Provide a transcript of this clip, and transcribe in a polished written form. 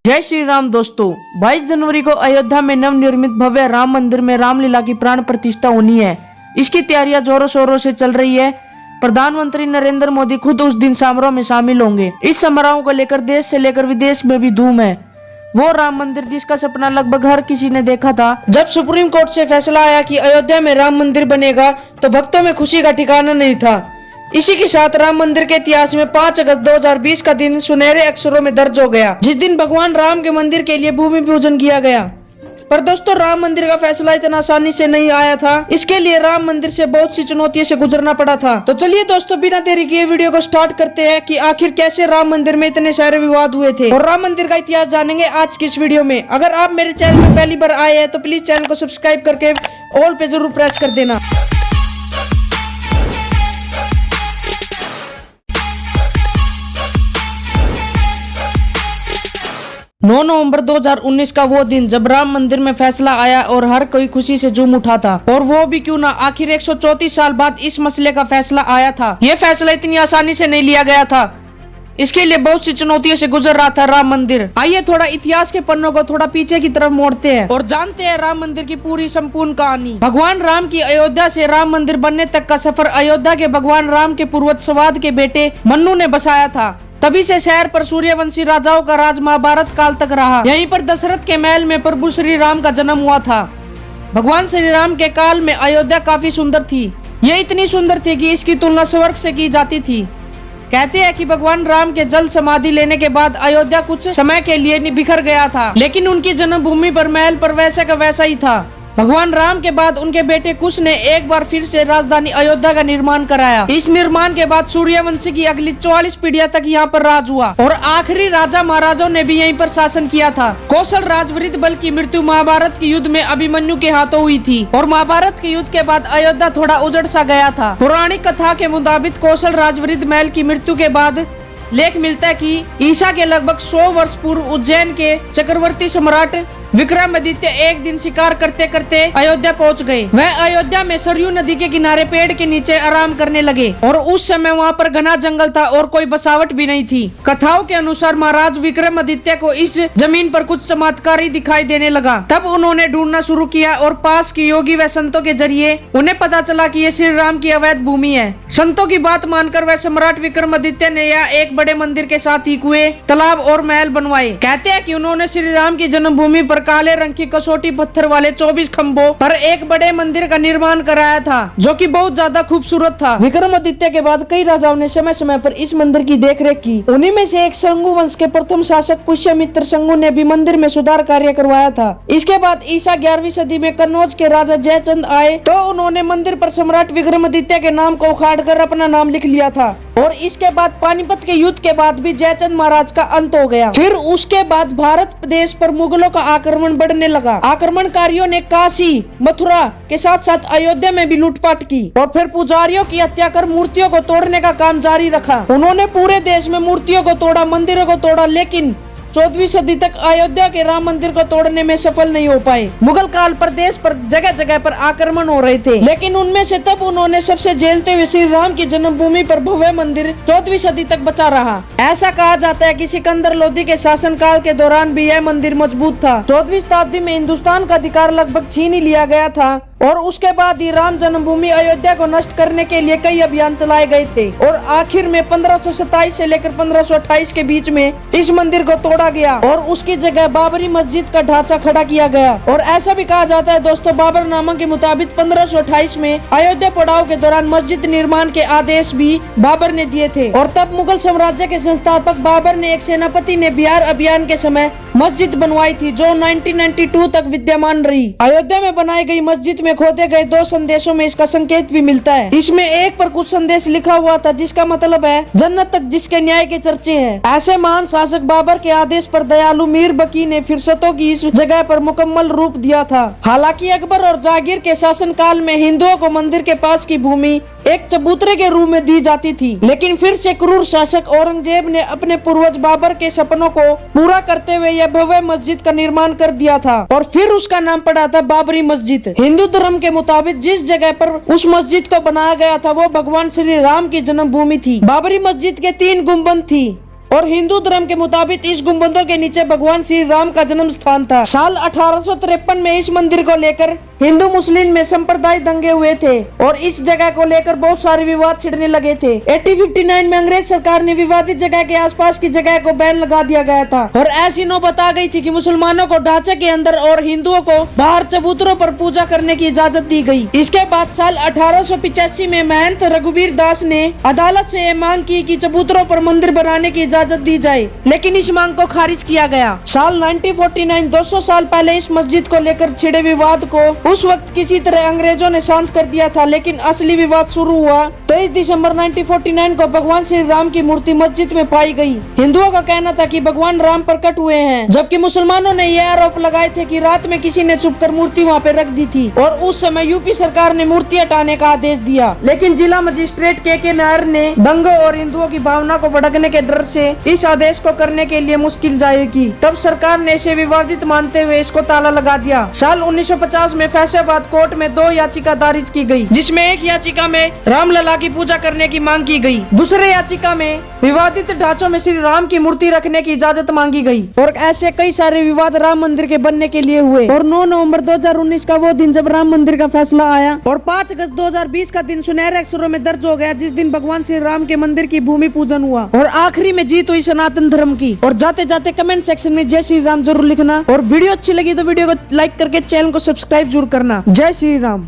जय श्री राम दोस्तों, 22 जनवरी को अयोध्या में नवनिर्मित भव्य राम मंदिर में रामलीला की प्राण प्रतिष्ठा होनी है। इसकी तैयारियां जोरों शोरों से चल रही है। प्रधानमंत्री नरेंद्र मोदी खुद उस दिन समारोह में शामिल होंगे। इस समारोह को लेकर देश से लेकर विदेश में भी धूम है। वो राम मंदिर जिसका सपना लगभग हर किसी ने देखा था। जब सुप्रीम कोर्ट से फैसला आया कि अयोध्या में राम मंदिर बनेगा तो भक्तों में खुशी का ठिकाना नहीं था। इसी के साथ राम मंदिर के इतिहास में 5 अगस्त 2020 का दिन सुनहरे अक्षरों में दर्ज हो गया, जिस दिन भगवान राम के मंदिर के लिए भूमि पूजन किया गया। पर दोस्तों, राम मंदिर का फैसला इतना आसानी से नहीं आया था। इसके लिए राम मंदिर से बहुत सी चुनौतियों से गुजरना पड़ा था। तो चलिए दोस्तों, बिना देरी किए वीडियो को स्टार्ट करते हैं कि आखिर कैसे राम मंदिर में इतने सारे विवाद हुए थे और राम मंदिर का इतिहास जानेंगे आज की इस वीडियो में। अगर आप मेरे चैनल में पहली बार आए हैं तो प्लीज चैनल को सब्सक्राइब करके ऑल पे जरूर प्रेस कर देना। 9 नवंबर 2019 का वो दिन जब राम मंदिर में फैसला आया और हर कोई खुशी से झूम उठा था। और वो भी क्यों ना, आखिर 134 साल बाद इस मसले का फैसला आया था। ये फैसला इतनी आसानी से नहीं लिया गया था। इसके लिए बहुत सी चुनौतियों से गुजर रहा था राम मंदिर। आइए थोड़ा इतिहास के पन्नों को थोड़ा पीछे की तरफ मोड़ते हैं और जानते हैं राम मंदिर की पूरी संपूर्ण कहानी। भगवान राम की अयोध्या से राम मंदिर बनने तक का सफर अयोध्या के भगवान राम के पूर्वज सवाद के बेटे मन्नू ने बसाया था। तभी से शहर पर सूर्यवंशी राजाओं का राज महाभारत काल तक रहा। यहीं पर दशरथ के महल में प्रभु श्री राम का जन्म हुआ था। भगवान श्री राम के काल में अयोध्या काफी सुंदर थी। ये इतनी सुंदर थी कि इसकी तुलना स्वर्ग से की जाती थी। कहते हैं कि भगवान राम के जल समाधि लेने के बाद अयोध्या कुछ समय के लिए बिखर गया था, लेकिन उनकी जन्मभूमि पर महल पर वैसा का वैसा ही था। भगवान राम के बाद उनके बेटे कुश ने एक बार फिर से राजधानी अयोध्या का निर्माण कराया। इस निर्माण के बाद सूर्यवंशी की अगली 44 पीढ़ियां तक यहाँ पर राज हुआ और आखिरी राजा महाराजाओं ने भी यहीं पर शासन किया था। कौशल राजवृद्ध बल की मृत्यु महाभारत के युद्ध में अभिमन्यु के हाथों हुई थी और महाभारत के युद्ध के बाद अयोध्या थोड़ा उजड़ सा गया था। पौराणिक कथा के मुताबिक कौशल राजवृद्ध महल की मृत्यु के बाद लेख मिलता है कि ईसा के लगभग 100 वर्ष पूर्व उज्जैन के चक्रवर्ती सम्राट विक्रमादित्य एक दिन शिकार करते करते अयोध्या पहुंच गए। वह अयोध्या में सरयू नदी के किनारे पेड़ के नीचे आराम करने लगे और उस समय वहां पर घना जंगल था और कोई बसावट भी नहीं थी। कथाओं के अनुसार महाराज विक्रमादित्य को इस जमीन पर कुछ चमत्कारी दिखाई देने लगा। तब उन्होंने ढूंढना शुरू किया और पास के योगी व संतों के जरिए उन्हें पता चला कि ये श्री राम की अवैध भूमि है। संतों की बात मानकर वह सम्राट विक्रमादित्य ने यह एक बड़े मंदिर के साथ ही कुएं, तालाब और महल बनवाए। कहते हैं कि उन्होंने श्री राम की जन्मभूमि पर काले रंग की कसौटी पत्थर वाले 24 खंभों पर एक बड़े मंदिर का निर्माण कराया था, जो कि बहुत ज्यादा खूबसूरत था। विक्रमादित्य के बाद कई राजाओं ने समय समय पर इस मंदिर की देखरेख की। उन्हीं में से एक शंगु वंश के प्रथम शासक पुष्यमित्र शंगु ने भी मंदिर में सुधार कार्य करवाया था। इसके बाद ईसा 11वीं सदी में कन्नौज के राजा जयचंद आए तो उन्होंने मंदिर पर सम्राट विक्रमादित्य के नाम को उखाड़कर अपना नाम लिख लिया था। और इसके बाद पानीपत के युद्ध के बाद भी जयचंद महाराज का अंत हो गया। फिर उसके बाद भारत प्रदेश पर मुगलों का आक्रमण बढ़ने लगा। आक्रमणकारियों ने काशी, मथुरा के साथ साथ अयोध्या में भी लूटपाट की और फिर पुजारियों की हत्या कर मूर्तियों को तोड़ने का काम जारी रखा। उन्होंने पूरे देश में मूर्तियों को तोड़ा, मंदिरों को तोड़ा, लेकिन 14वीं सदी तक अयोध्या के राम मंदिर को तोड़ने में सफल नहीं हो पाए। मुगल काल पर देश पर जगह जगह पर आक्रमण हो रहे थे, लेकिन उनमें से तब उन्होंने सबसे झेलते हुए श्री राम की जन्मभूमि पर भव्य मंदिर 14वीं सदी तक बचा रहा। ऐसा कहा जाता है कि सिकंदर लोधी के शासनकाल के दौरान भी यह मंदिर मजबूत था। 14वीं शताब्दी में हिंदुस्तान का अधिकार लगभग छीन ही लिया गया था और उसके बाद ही राम जन्मभूमि अयोध्या को नष्ट करने के लिए कई अभियान चलाए गए थे और आखिर में 1527 से लेकर 1528 के बीच में इस मंदिर को तोड़ा गया और उसकी जगह बाबरी मस्जिद का ढांचा खड़ा किया गया। और ऐसा भी कहा जाता है दोस्तों, बाबरनामा के मुताबिक 1528 में अयोध्या पड़ाव के दौरान मस्जिद निर्माण के आदेश भी बाबर ने दिए थे। और तब मुगल साम्राज्य के संस्थापक बाबर ने एक सेनापति ने बिहार अभियान के समय मस्जिद बनवाई थी, जो 1992 तक विद्यमान रही। अयोध्या में बनाई गई मस्जिद में खोदे गए 2 संदेशों में इसका संकेत भी मिलता है। इसमें एक पर कुछ संदेश लिखा हुआ था जिसका मतलब है जन्नत तक जिसके न्याय के चर्चे हैं। ऐसे महान शासक बाबर के आदेश पर दयालु मीर बकी ने फिरसतों की इस जगह पर मुकम्मल रूप दिया था। हालांकि अकबर और जागीर के शासनकाल में हिंदुओं को मंदिर के पास की भूमि एक चबूतरे के रूप में दी जाती थी, लेकिन फिर से क्रूर शासक औरंगजेब ने अपने पूर्वज बाबर के सपनों को पूरा करते हुए यह भव्य मस्जिद का निर्माण कर दिया था और फिर उसका नाम पड़ा था बाबरी मस्जिद। हिंदू धर्म के मुताबिक जिस जगह पर उस मस्जिद को बनाया गया था वो भगवान श्री राम की जन्मभूमि थी। बाबरी मस्जिद के 3 गुंबद थी और हिंदू धर्म के मुताबिक इस गुम्बदों के नीचे भगवान श्री राम का जन्म स्थान था। साल 1853 में इस मंदिर को लेकर हिंदू मुस्लिम में सांप्रदायिक दंगे हुए थे और इस जगह को लेकर बहुत सारे विवाद छिड़ने लगे थे। 1859 में अंग्रेज सरकार ने विवादित जगह के आसपास की जगह को बैन लगा दिया गया था और ऐसी नौबत आ गई थी कि मुसलमानों को ढांचे के अंदर और हिंदुओं को बाहर चबूतरों पर पूजा करने की इजाजत दी गई। इसके बाद साल 1885 में महंत रघुवीर दास ने अदालत से मांग की कि चबूतरों पर मंदिर बनाने की इजाजत दी जाए, लेकिन इस मांग को खारिज किया गया। साल 1949 200 साल पहले इस मस्जिद को लेकर छिड़े विवाद को उस वक्त किसी तरह अंग्रेजों ने शांत कर दिया था, लेकिन असली विवाद शुरू हुआ 23 दिसंबर 1949 को भगवान श्री राम की मूर्ति मस्जिद में पाई गई। हिंदुओं का कहना था कि भगवान राम प्रकट हुए हैं, जबकि मुसलमानों ने यह आरोप लगाए थे कि रात में किसी ने छुपकर मूर्ति वहां पे रख दी थी और उस समय यूपी सरकार ने मूर्ति हटाने का आदेश दिया। लेकिन जिला मजिस्ट्रेट के नायर ने दंगों और हिंदुओं की भावना को भड़कने के डर से इस आदेश को करने के लिए मुश्किल जाहिर की। तब सरकार ने इसे विवादित मानते हुए इसको ताला लगा दिया। साल 1950 में फैसलाबाद कोर्ट में 2 याचिका दायर की गई, जिसमें एक याचिका में रामलला की पूजा करने की मांग की गई, दूसरे याचिका में विवादित ढांचों में श्री राम की मूर्ति रखने की इजाजत मांगी गई। और ऐसे कई सारे विवाद राम मंदिर के बनने के लिए हुए और 9 नवंबर 2019 का वो दिन जब राम मंदिर का फैसला आया और 5 अगस्त 2020 का दिन सुनहरे अक्षरों में दर्ज हो गया, जिस दिन भगवान श्री राम के मंदिर की भूमि पूजन हुआ और आखिरी में जीत हुई सनातन धर्म की। और जाते जाते कमेंट सेक्शन में जय श्री राम जरूर लिखना और वीडियो अच्छी लगी तो वीडियो को लाइक करके चैनल को सब्सक्राइब जरूर करना। जय श्री राम।